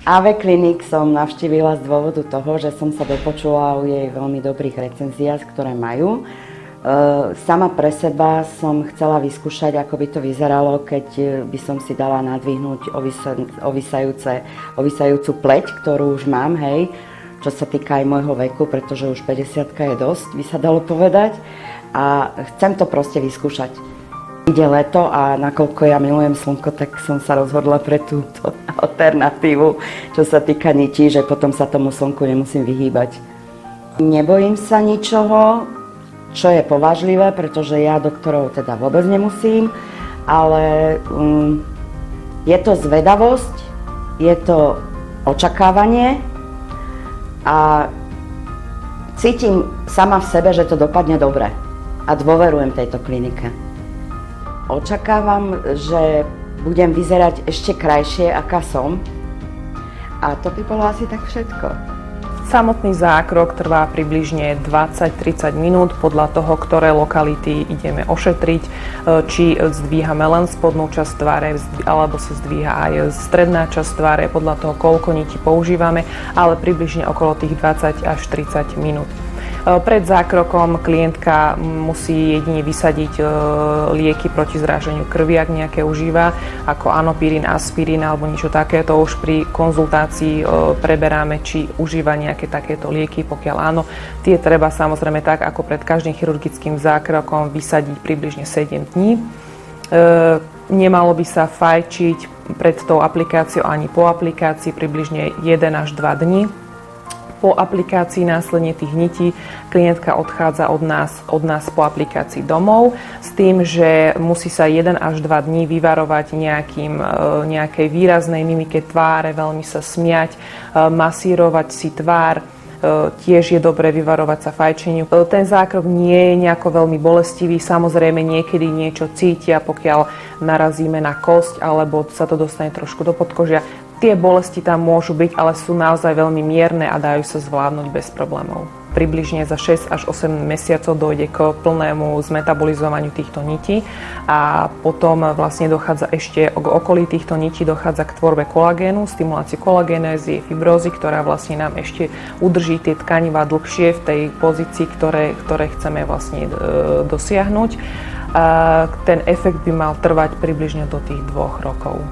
AV Clinic som navštívila z dôvodu toho, že som sa dopočula o jej veľmi dobrých recenziách, ktoré majú. Sama pre seba som chcela vyskúšať, ako by to vyzeralo, keď by som si dala nadvihnúť ovisajúcu pleť, ktorú už mám, hej, čo sa týka aj môjho veku, pretože už 50 je dosť, by sa dalo povedať. A chcem to proste vyskúšať. Ide leto a nakoľko ja milujem slnko, tak som sa rozhodla pre túto alternatívu, čo sa týka nití, že potom sa tomu slnku nemusím vyhýbať. Nebojím sa ničoho, čo je považlivé, pretože ja doktorov teda vôbec nemusím, ale je to zvedavosť, je to očakávanie a cítim sama v sebe, že to dopadne dobre a dôverujem tejto klinike. Očakávam, že budem vyzerať ešte krajšie, aká som. A to by bolo asi tak všetko. Samotný zákrok trvá približne 20-30 minút podľa toho, ktoré lokality ideme ošetriť. Či zdvíhame len spodnú časť tváre, alebo sa zdvíha aj stredná časť tváre, podľa toho, koľko nití používame, ale približne okolo tých 20 až 30 minút. Pred zákrokom klientka musí jedine vysadiť lieky proti zráženiu krvi, ak nejaké užíva, ako anopírin, aspirín alebo niečo takéto. Už pri konzultácii preberáme, či užíva nejaké takéto lieky. Pokiaľ áno, tie treba samozrejme tak, ako pred každým chirurgickým zákrokom vysadiť približne 7 dní. Nemalo by sa fajčiť pred tou aplikáciou ani po aplikácii približne 1 až 2 dní. Po aplikácii následne tých nití klientka odchádza od nás po aplikácii domov s tým, že musí sa 1 až 2 dní vyvarovať nejakej výraznej mimike tváre, veľmi sa smiať, masírovať si tvár. Tiež je dobré vyvarovať sa fajčeniu. Ten zákrok nie je nejako veľmi bolestivý, samozrejme niekedy niečo cítia, pokiaľ narazíme na kosť alebo sa to dostane trošku do podkožia. Tie bolesti tam môžu byť, ale sú naozaj veľmi mierne a dajú sa zvládnuť bez problémov. Približne za 6 až 8 mesiacov dojde k plnému zmetabolizovaniu týchto nití a potom vlastne dochádza ešte k okolí týchto nití dochádza k tvorbe kolagénu, stimulácii kolagénézy, fibrózy, ktorá vlastne nám ešte udrží tie tkanivá dlhšie v tej pozícii, ktoré chceme vlastne dosiahnuť. A ten efekt by mal trvať približne do tých 2 rokov.